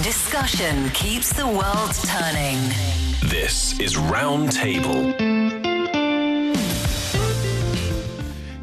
Discussion keeps the world turning. This is Roundtable.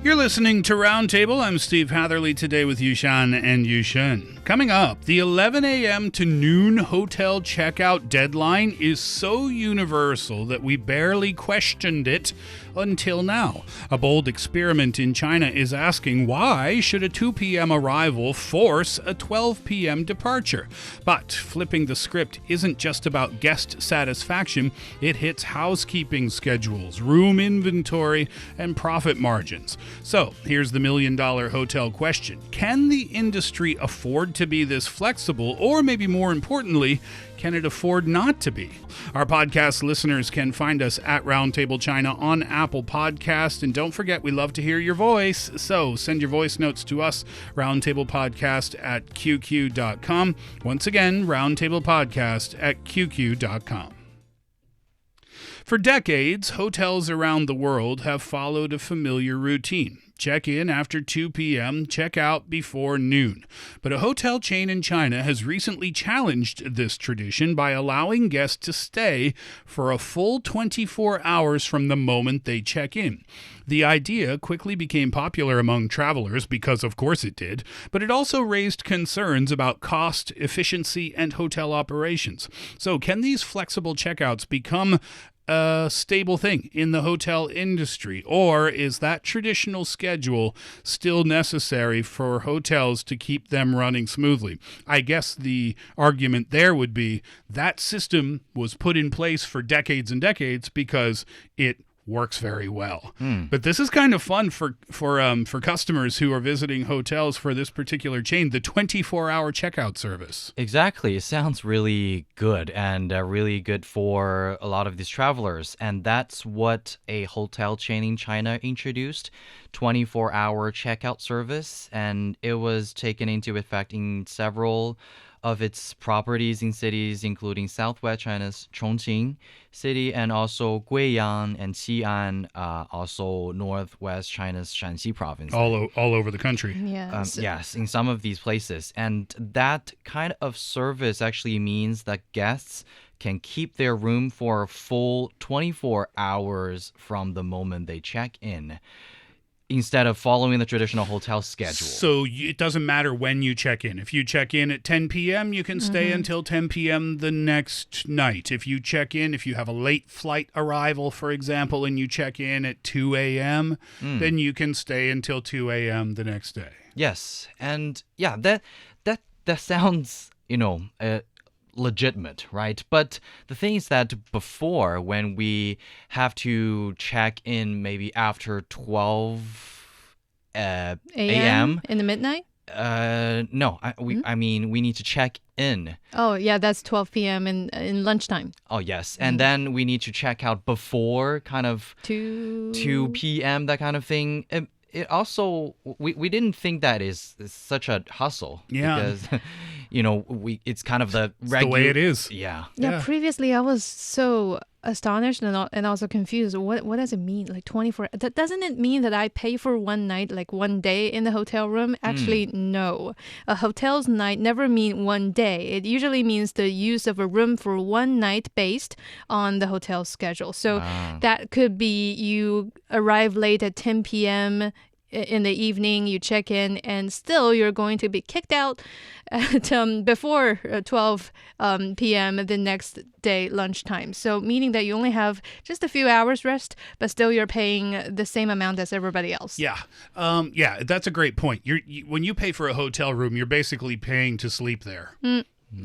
You're listening to Roundtable. I'm Steve Hatherley today with Yushan and Yushun. Coming up, the 11 a.m. to noon hotel checkout deadline is so universal that we barely questioned it until now. A bold experiment in China is asking why should a 2 p.m. arrival force a 12 p.m. departure? But flipping the script isn't just about guest satisfaction. It hits housekeeping schedules, room inventory, and profit margins. So here's the million-dollar hotel question. Can the industry afford to be this flexible, or maybe more importantly, can it afford not to be? Our podcast listeners can find us at Roundtable China on Apple Podcast. And don't forget, we love to hear your voice. So send your voice notes to us, roundtablepodcast@qq.com. Once again, roundtablepodcast@qq.com. For decades, hotels around the world have followed a familiar routine. Check in after 2 p.m., check out before noon. But a hotel chain in China has recently challenged this tradition by allowing guests to stay for a full 24 hours from the moment they check in. The idea quickly became popular among travelers because, of course, it did, but it also raised concerns about cost, efficiency, and hotel operations. So, can these flexible checkouts become a stable thing in the hotel industry, or is that traditional schedule still necessary for hotels to keep them running smoothly? I guess the argument there would be that system was put in place for decades and decades because it works very well. But this is kind of fun for customers who are visiting hotels for this particular chain, the 24-hour checkout service. Exactly. It sounds really good and really good for a lot of these travelers. And that's what a hotel chain in China introduced, 24-hour checkout service. And it was taken into effect in several of its properties in cities, including southwest China's Chongqing city and also Guiyang and Xi'an, also northwest China's Shanxi province. All over the country. Yes, in some of these places. And that kind of service actually means that guests can keep their room for a full 24 hours from the moment they check in, instead of following the traditional hotel schedule. So it doesn't matter when you check in. If you check in at 10 p.m., you can stay until 10 p.m. the next night. If you check in, if you have a late flight arrival, for example, and you check in at 2 a.m., then you can stay until 2 a.m. the next day. Yes. And yeah, that sounds, legitimate, right? But the thing is that before, when we have to check in maybe after 12 a.m. in the midnight? No, I mean, we need to check in. Oh, yeah, that's 12 p.m. in lunchtime. Oh, yes. And then we need to check out before kind of 2 p.m., that kind of thing. It also, we didn't think that is such a hustle. Yeah. Because, it's kind of the the way it is. Yeah. Yeah, previously I was so astonished and also confused. What does it mean? Like 24? Doesn't it mean that I pay for one night, like one day in the hotel room? Actually, no. A hotel's night never mean one day. It usually means the use of a room for one night based on the hotel schedule. So that could be you arrive late at 10 p.m. in the evening, you check in, and still you're going to be kicked out at before 12 p.m. the next day lunchtime. So meaning that you only have just a few hours rest, but still you're paying the same amount as everybody else. Yeah. That's a great point. When you pay for a hotel room, you're basically paying to sleep there.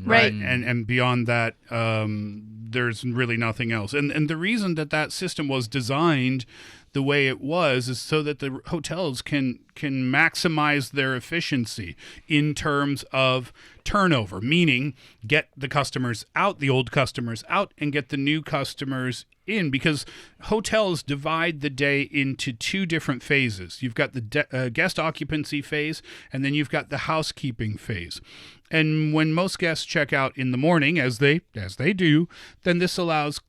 Right. And beyond that, there's really nothing else. And the reason that system was designed the way it was is so that the hotels can maximize their efficiency in terms of turnover, meaning get the customers out, the old customers out, and get the new customers in, because hotels divide the day into two different phases. You've got the guest occupancy phase, and then you've got the housekeeping phase. And when most guests check out in the morning, as they do, then this allows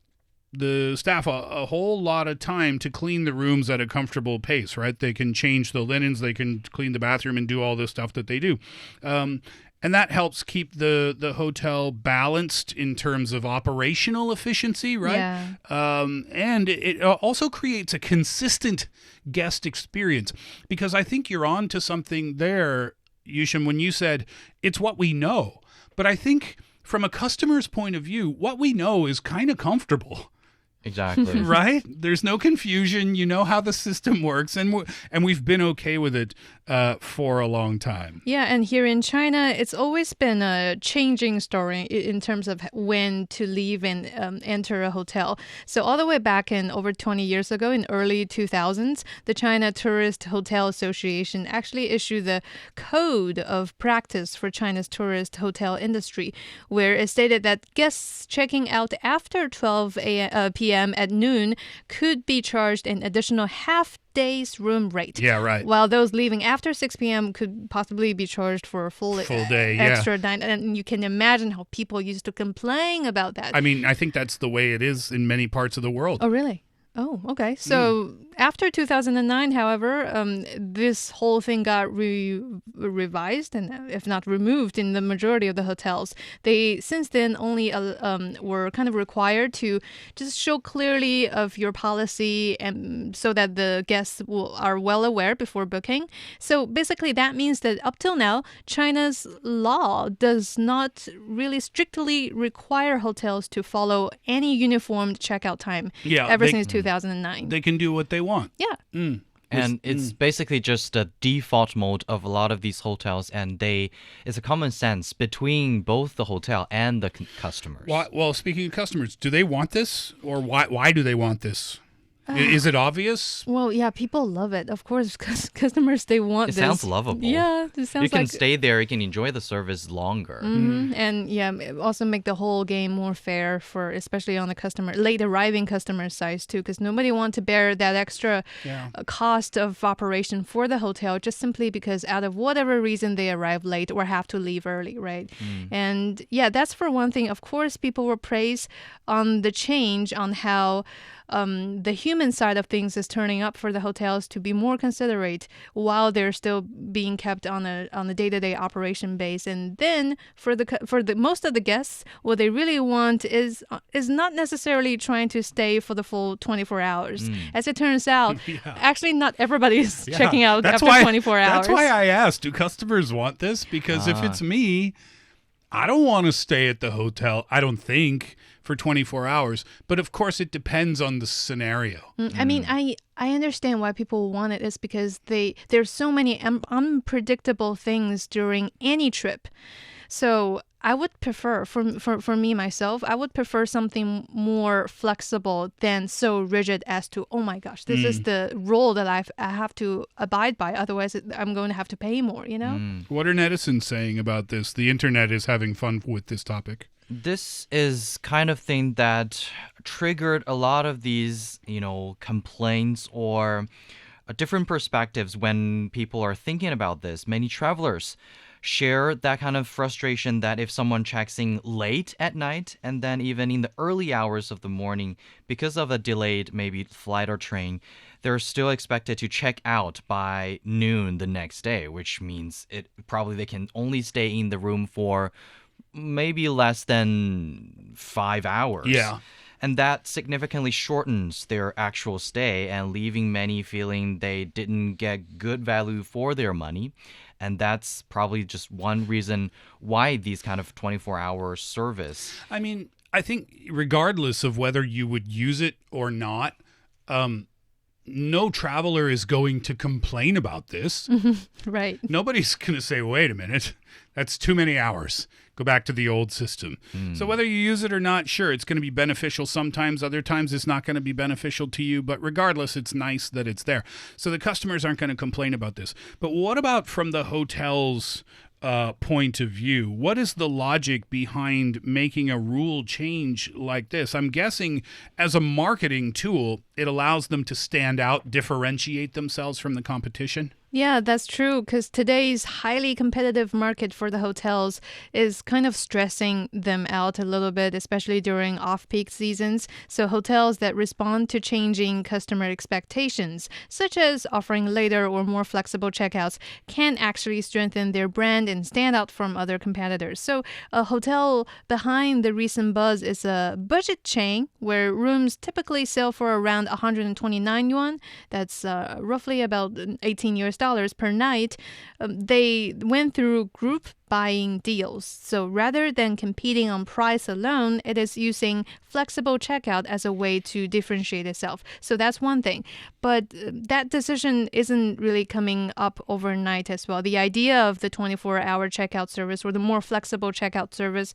the staff a whole lot of time to clean the rooms at a comfortable pace, right? They can change the linens, they can clean the bathroom and do all this stuff that they do. And And that helps keep the hotel balanced in terms of operational efficiency, right? Yeah. And it also creates a consistent guest experience, because I think you're on to something there, Yushan, when you said it's what we know. But I think from a customer's point of view, what we know is kind of comfortable. Exactly. Right? There's no confusion. You know how the system works, and we've been okay with it for a long time. Yeah, and here in China, it's always been a changing story in terms of when to leave and enter a hotel. So all the way back in over 20 years ago, in early 2000s, the China Tourist Hotel Association actually issued the code of practice for China's tourist hotel industry, where it stated that guests checking out after 12 p.m. at noon could be charged an additional half-day's room rate. Yeah, right. While those leaving after 6 p.m. could possibly be charged for a full day, extra night. And you can imagine how people used to complain about that. I mean, I think that's the way it is in many parts of the world. Oh, really? Oh, okay. So after 2009, however, this whole thing got revised and, if not removed, in the majority of the hotels. They since then only were kind of required to just show clearly of your policy, and so that the guests are well aware before booking. So basically, that means that up till now, China's law does not really strictly require hotels to follow any uniformed checkout time. Yeah, ever since 2009. They can do what they want. Yeah. And it's basically just the default mode of a lot of these hotels, and it's a common sense between both the hotel and the customers. Well, speaking of customers, do they want this, or why do they want this? Is it obvious? Well, yeah, people love it. Of course, because customers, they want this. It sounds lovable. Yeah, it sounds you can like... stay there, you can enjoy the service longer. And yeah, also make the whole game more fair for, especially on the late arriving customer side too, because nobody wants to bear that extra cost of operation for the hotel just simply because out of whatever reason they arrive late or have to leave early, right? And yeah, that's for one thing. Of course, people will praise on the change on how the human side of things is turning up for the hotels to be more considerate while they're still being kept on a day-to-day operation base. And then for the most of the guests, what they really want is not necessarily trying to stay for the full 24 hours. As it turns out, actually not everybody is checking out after 24 hours. That's why I asked, do customers want this? Because if it's me, I don't want to stay at the hotel, I don't think, for 24 hours. But of course, it depends on the scenario. I mean, I understand why people want it. Is because there's so many unpredictable things during any trip. So I would prefer, for me, myself, I would prefer something more flexible than so rigid as to, oh my gosh, this is the rule that I have to abide by. Otherwise, I'm going to have to pay more, you know? What are netizens saying about this? The internet is having fun with this topic. This is kind of thing that triggered a lot of these, complaints or different perspectives when people are thinking about this. Many travelers share that kind of frustration that if someone checks in late at night and then even in the early hours of the morning, because of a delayed maybe flight or train, they're still expected to check out by noon the next day, which means they can only stay in the room for maybe less than 5 hours. Yeah. And that significantly shortens their actual stay and leaving many feeling they didn't get good value for their money. And that's probably just one reason why these kind of 24-hour service. I mean, I think regardless of whether you would use it or not, no traveler is going to complain about this. Right. Nobody's going to say, wait a minute, that's too many hours. Go back to the old system. So whether you use it or not, sure, it's going to be beneficial sometimes. Other times it's not going to be beneficial to you. But regardless, it's nice that it's there. So the customers aren't going to complain about this. But what about from the hotel's point of view? What is the logic behind making a rule change like this? I'm guessing as a marketing tool, it allows them to stand out, differentiate themselves from the competition. Yeah, that's true because today's highly competitive market for the hotels is kind of stressing them out a little bit, especially during off-peak seasons. So hotels that respond to changing customer expectations, such as offering later or more flexible checkouts, can actually strengthen their brand and stand out from other competitors. So a hotel behind the recent buzz is a budget chain where rooms typically sell for around 129 yuan. That's roughly about 18 US dollars per night. They went through group buying deals. So rather than competing on price alone, it is using flexible checkout as a way to differentiate itself. So that's one thing. But that decision isn't really coming up overnight as well. The idea of the 24-hour checkout service or the more flexible checkout service,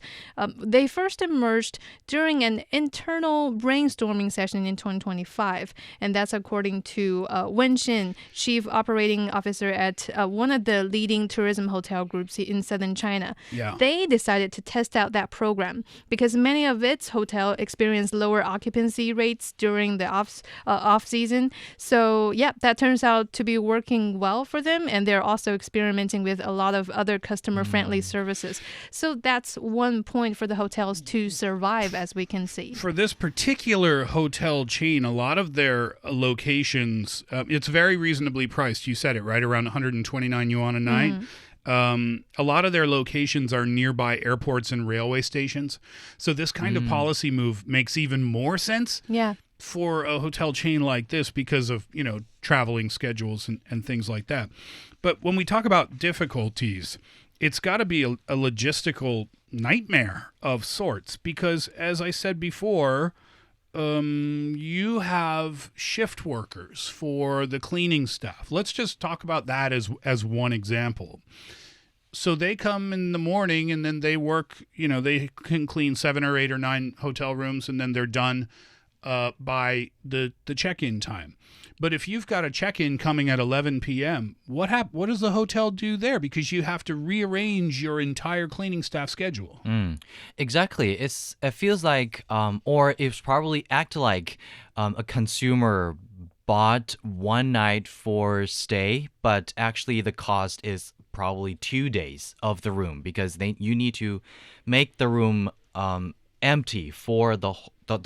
they first emerged during an internal brainstorming session in 2025. And that's according to Wen Xin, Chief Operating Officer at one of the leading tourism hotel groups in southern China. Yeah. They decided to test out that program because many of its hotels experienced lower occupancy rates during the off season. So, yeah, that turns out to be working well for them, and they're also experimenting with a lot of other customer-friendly services. So that's one point for the hotels to survive, as we can see. For this particular hotel chain, a lot of their locations, it's very reasonably priced. You said it, right? Around 129 yuan a night. A lot of their locations are nearby airports and railway stations. So this kind of policy move makes even more sense Yeah. for a hotel chain like this because of, traveling schedules and things like that. But when we talk about difficulties, it's got to be a logistical nightmare of sorts because, as I said before, you have shift workers for the cleaning staff. Let's just talk about that as one example. So they come in the morning and then they work, they can clean 7 or 8 or 9 hotel rooms and then they're done by the check-in time. But if you've got a check-in coming at 11 p.m., what does the hotel do there? Because you have to rearrange your entire cleaning staff schedule. Exactly. It feels like, or it's probably act like a consumer bought one night for stay, but actually the cost is probably 2 days of the room because you need to make the room empty for the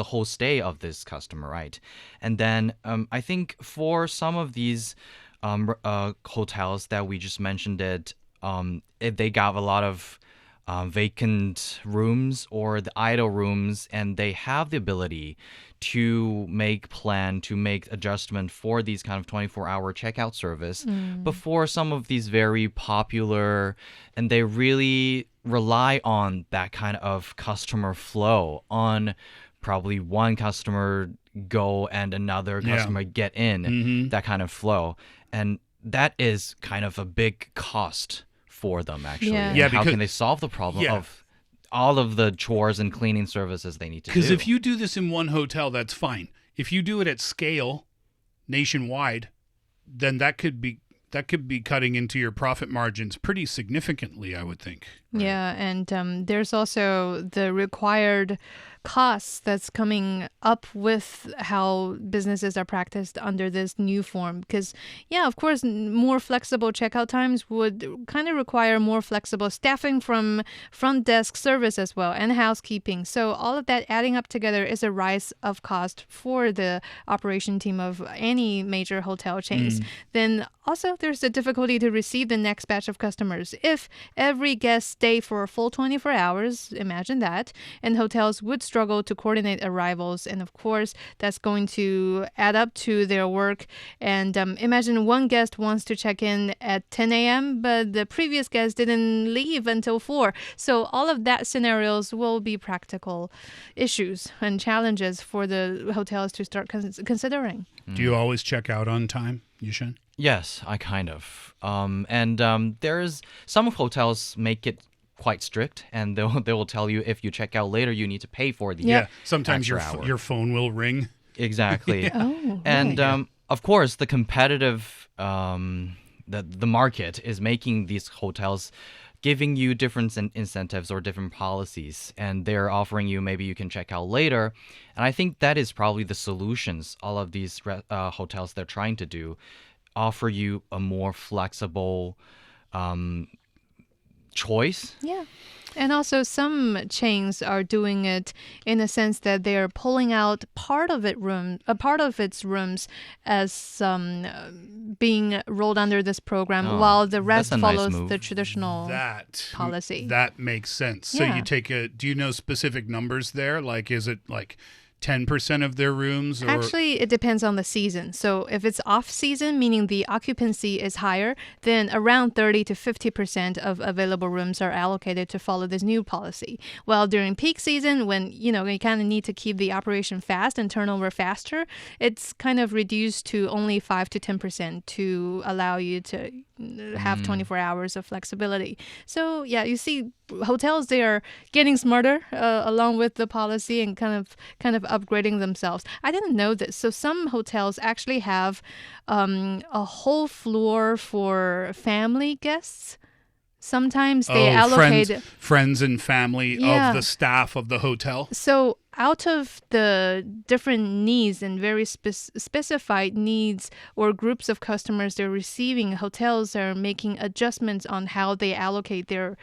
whole stay of this customer, right? And then I think for some of these hotels that we just mentioned, if they got a lot of vacant rooms or the idle rooms, and they have the ability to make adjustment for these kind of 24-hour checkout service. But for some of these very popular, and they really rely on that kind of customer flow, on probably one customer go and another customer get in, that kind of flow. And that is kind of a big cost for them, actually. Yeah. And Yeah, how because- can they solve the problem of all of the chores and cleaning services they need to do? Because if you do this in one hotel, that's fine. If you do it at scale, nationwide, then that could be cutting into your profit margins pretty significantly, I would think. Yeah, and there's also the required costs that's coming up with how businesses are practiced under this new form. Because, yeah, of course, more flexible checkout times would kind of require more flexible staffing from front desk service as well and housekeeping. So all of that adding up together is a rise of cost for the operation team of any major hotel chains. Then also there's the difficulty to receive the next batch of customers. If every guest stay for a full 24 hours, imagine that, and hotels would struggle to coordinate arrivals. And of course, that's going to add up to their work. And imagine one guest wants to check in at 10 a.m., but the previous guest didn't leave until 4. So all of that scenarios will be practical issues and challenges for the hotels to start considering. Do you always check out on time, Yushan? Yes, I kind of. There's some hotels make it quite strict, and they will tell you if you check out later, you need to pay for the Yeah. Sometimes extra hour. your phone will ring. Exactly. Oh, And right. of course, the competitive the market is making these hotels giving you different incentives or different policies, and they're offering you maybe you can check out later. And I think that is probably the solutions all of these hotels they're trying to do. offer you a more flexible choice. Yeah. And also some chains are doing it in a sense that they are pulling out part of its rooms as being rolled under this program, while the rest that's a nice follows move. the traditional policy. That makes sense. So Yeah. you take do you know specific numbers there? Like, is it like 10% of their rooms? Or Actually, it depends on the season. So if it's off season, meaning the occupancy is higher, then around 30 to 50% of available rooms are allocated to follow this new policy. While during peak season, when you kind of need to keep the operation fast and turn over faster, it's kind of reduced to only 5 to 10% to allow you to have 24 hours of flexibility. So yeah, you see hotels, they are getting smarter along with the policy and kind of upgrading themselves. I didn't know this. So some hotels actually have a whole floor for family guests. Sometimes they allocate friends and family Yeah. of the staff of the hotel. So out of the different needs and very specified needs or groups of customers they're receiving, hotels are making adjustments on how they allocate their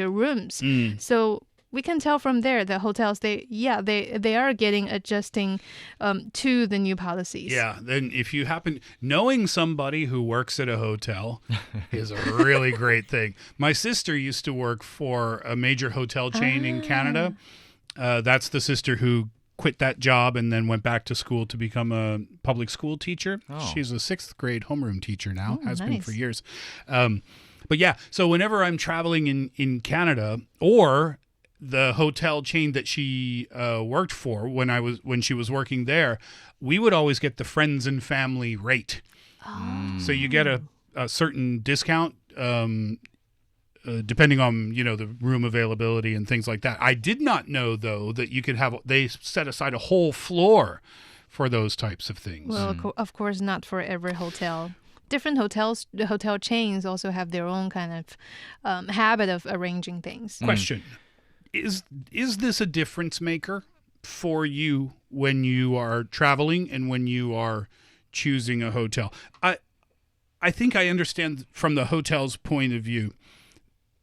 rooms. So we can tell from there that hotels, they are adjusting to the new policies. Yeah, then if you happen knowing somebody who works at a hotel is a really great thing. My sister used to work for a major hotel chain in Canada. That's the sister who quit that job and then went back to school to become a public school teacher. Oh. She's a 6th grade homeroom teacher now, has been nice. for years. But yeah, so whenever I'm traveling in Canada, or the hotel chain that she worked for when she was working there, we would always get the friends and family rate. So you get a certain discount depending on the room availability and things like that. I did not know though that you could they set aside a whole floor for those types of things. Well, of course, not for every hotel. Different hotels, the hotel chains also have their own kind of habit of arranging things. Question. Is this a difference maker for you when you are traveling and when you are choosing a hotel? I think I understand from the hotel's point of view.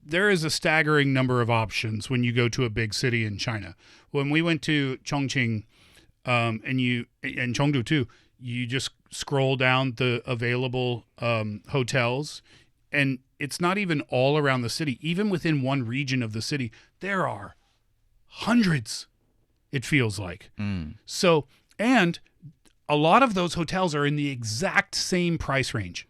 There is a staggering number of options when you go to a big city in China. When we went to Chongqing and Chengdu too, you just scroll down the available hotels, and it's not even all around the city. Even within one region of the city, there are hundreds, it feels like. So, and a lot of those hotels are in the exact same price range.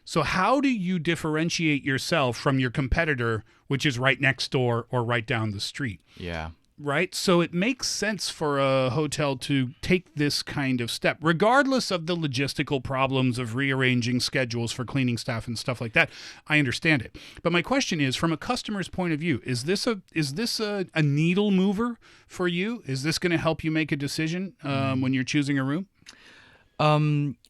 So how do you differentiate yourself from your competitor, which is right next door or right down the street? Yeah. Right? So it makes sense for a hotel to take this kind of step, regardless of the logistical problems of rearranging schedules for cleaning staff and stuff like that. I understand it. But my question is, from a customer's point of view, is this a needle mover for you? Is this going to help you make a decision when you're choosing a room?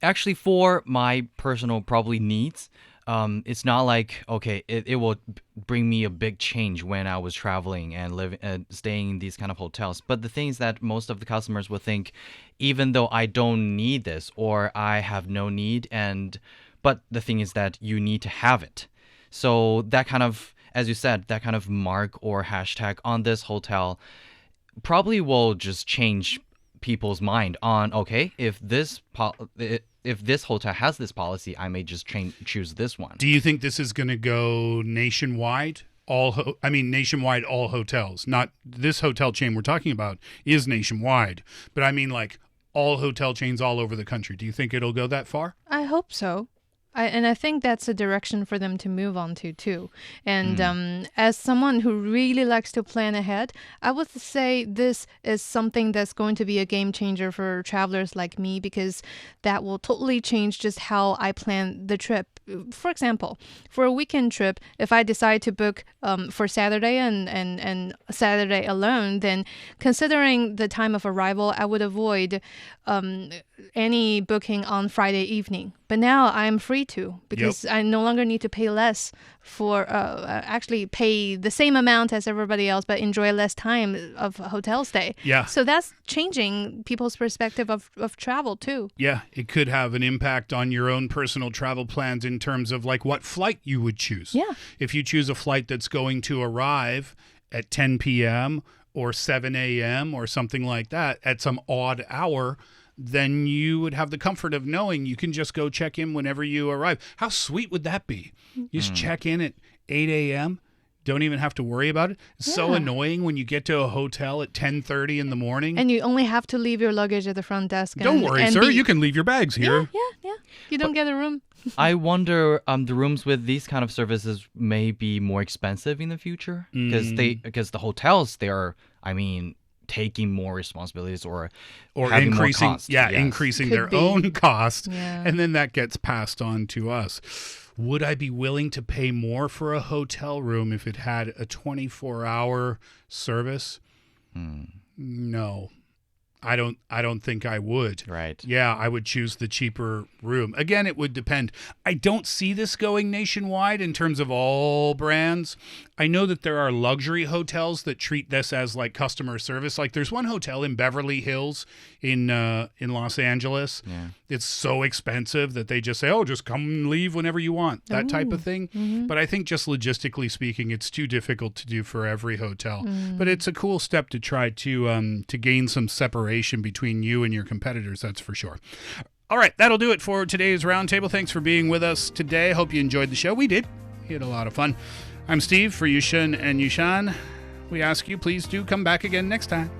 Actually, for my personal probably needs, it's not like, okay, it will bring me a big change when I was traveling and staying in these kind of hotels. But the thing is that most of the customers will think, even though I don't need this or I have no need, but the thing is that you need to have it. So that kind of, as you said, that kind of mark or hashtag on this hotel probably will just change people's mind on, okay, if this hotel has this policy, I may just choose this one. Do you think this is going to go nationwide? Nationwide, all hotels. Not this hotel chain we're talking about is nationwide, but I mean like all hotel chains all over the country. Do you think it'll go that far? I hope so. I think that's a direction for them to move on to too. And as someone who really likes to plan ahead, I would say this is something that's going to be a game changer for travelers like me, because that will totally change just how I plan the trip. For example, for a weekend trip, if I decide to book for Saturday and Saturday alone, then considering the time of arrival, I would avoid any booking on Friday evening. But now I'm free to, because I no longer need to pay less for actually pay the same amount as everybody else, but enjoy less time of hotel stay. Yeah. So that's changing people's perspective of travel too. Yeah, it could have an impact on your own personal travel plans in terms of like what flight you would choose. Yeah. If you choose a flight that's going to arrive at 10 p.m. or 7 a.m. or something like that at some odd hour, then you would have the comfort of knowing you can just go check in whenever you arrive. How sweet would that be? You just check in at 8 a.m., don't even have to worry about it. It's so annoying when you get to a hotel at 10:30 in the morning. And you only have to leave your luggage at the front desk. Don't worry, sir. You can leave your bags here. Yeah. You don't get a room. I wonder the rooms with these kind of services may be more expensive in the future because the hotels, they are, I mean, taking more responsibilities or having increasing more cost. increasing Could their be. own cost, Yeah. and then that gets passed on to us. Would I be willing to pay more for a hotel room if it had a 24-hour service? No. I don't think I would. Right. Yeah, I would choose the cheaper room. Again, it would depend. I don't see this going nationwide in terms of all brands. I know that there are luxury hotels that treat this as like customer service. Like there's one hotel in Beverly Hills in Los Angeles. Yeah. It's so expensive that they just say, "Oh, just come and leave whenever you want." That type of thing. But I think just logistically speaking, it's too difficult to do for every hotel. But it's a cool step to try to gain some separation between you and your competitors, that's for sure. All right, that'll do it for today's Roundtable. Thanks for being with us today. Hope you enjoyed the show. We did. We had a lot of fun. I'm Steve for Yushan and Yushan. We ask you, please do come back again next time.